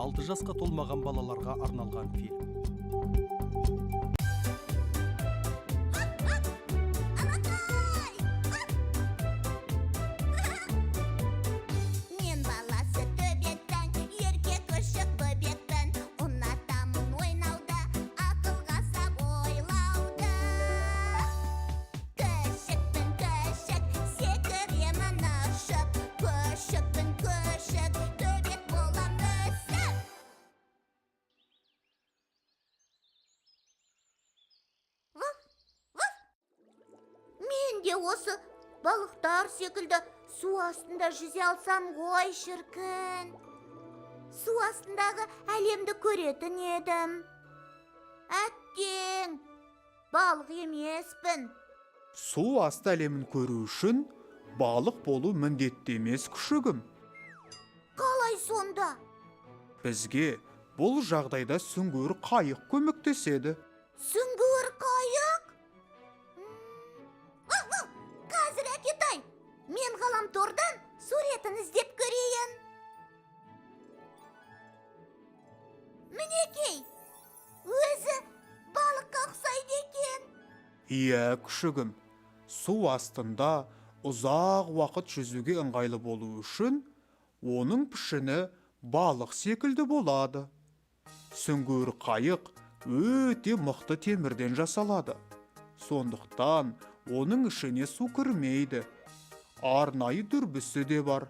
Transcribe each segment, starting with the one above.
6 жасқа толмаған балаларға арналған фильм. Осы балықтар секілді су астында жүзе алсам ғой шіркін. Су астындағы әлемді көретін едім. Әттең, балық емеспін. Су асты әлемін көру үшін балық болу міндетті емес күшігім. Қалай сонда? Бізге бұл жағдайда сүңгуір қайық көмектеседі. Сүңгуір қайық? Қазір әкетай, мен ғаламтордан суретін іздеп көрейін. Мінекей, өзі балыққа ұқсайды екен. Иә, күшігім, су астында ұзақ уақыт жүзуге ыңғайлы болу үшін оның пішіні балық секілді болады. Сүңгуір қайық өте мықты темірден жасалады. Сондықтан оның ішіне су кірмейді. Арнайы дүрбісі де бар.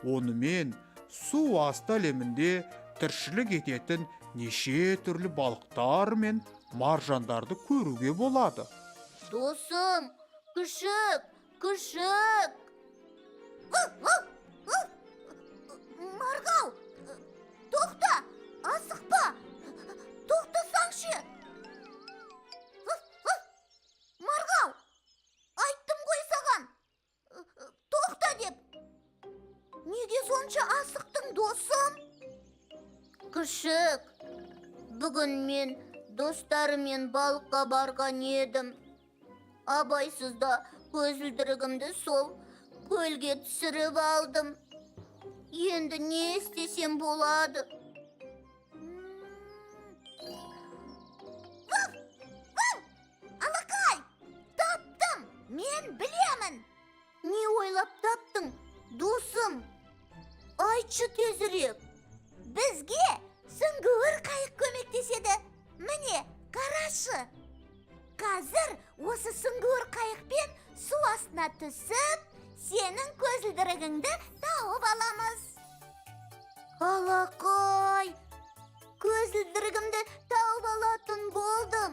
Онымен су асты әлемінде тіршілік ететін неше түрлі балықтар мен маржандарды көруге болады. Досым, күшік. Марғау, тоқта, асықпа. Тоқтасаңшы. Марғау, айттым ғой саған. Тоқта деп. Неге сонша асықтың, досым? Күшік, бүгін мен достарыммен балыққа барған едім. Абайсызда көзілдірігімді сол көлге түсіріп алдым. Енді не істесем болады? Алақай, таптым, мен білемін. Не ойлап таптың, досым? Айтшы тезірек. Бізге сүңгуір қайық көмектеседі. Міне, қарашы. Қазір осы сүңгуір қайықпен су астына түсіп, сенің көзілдірігіңді тауып аламыз. Алақай, көзілдірігімді тауып алатын болдым.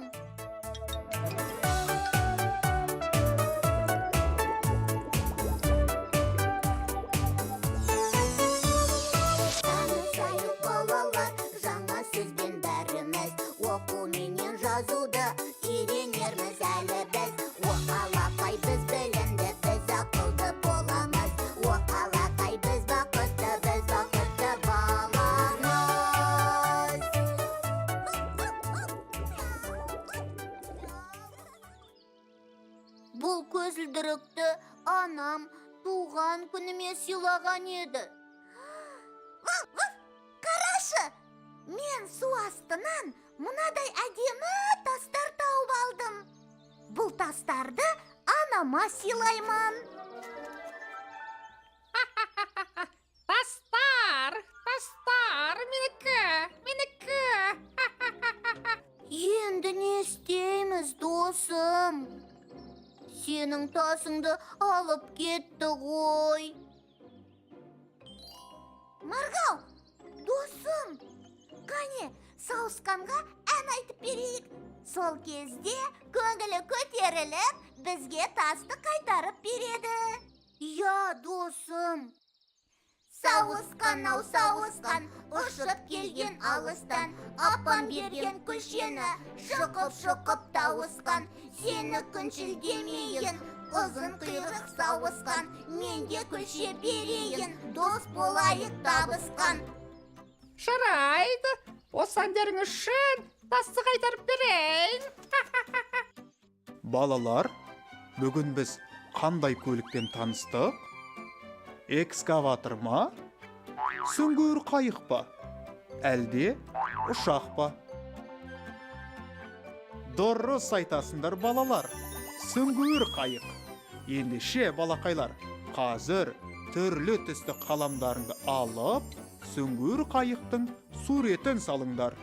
Танысайық балалар, жаңа сөзбен бәріміз, оқуменен жазуды үйренерміз әлі біз. Алақай, біз білімді, біз ақылды боламыз. Алақай, біз бақытты боламыз. Бұл көзілдірікті анам туған күніме сыйлаған еді. Қарашы, мен су астынан мынадай әдемі тастар тауып алдым. Бұл тастарды анама сыйлаймын. Тастар, менікі. Енді не істейміз, досым? Сенің тасыңды алып кетті ғой. Марғау, досым, қане, сауысқанға ән айтып берейік. Сол кезде көңілі көтеріліп, бізге тасты қайтарып береді. Я, досым. Сауысқан-ау, сауысқан, ұшып келген алыстан, апам берген күлшені шұқып тауысқан. Сені күншілдемейін, ұзын құйрық сауысқан, мен де күлше берейін, дос болайық табысқан. Жарайды, осы әндерің үшін тасты қайтарып берейін. Балалар, бүгін біз қандай көлікпен таныстық? Экскаватор ма? Сүңгуір қайық па? әлде ұшақ па? Дұрыс айтасыңдар балалар. Сүңгуір қайық. Ендеше балақайлар, қазір түрлі түсті қаламдарыңды алып, сүңгуір қайықтың суретін салыңдар.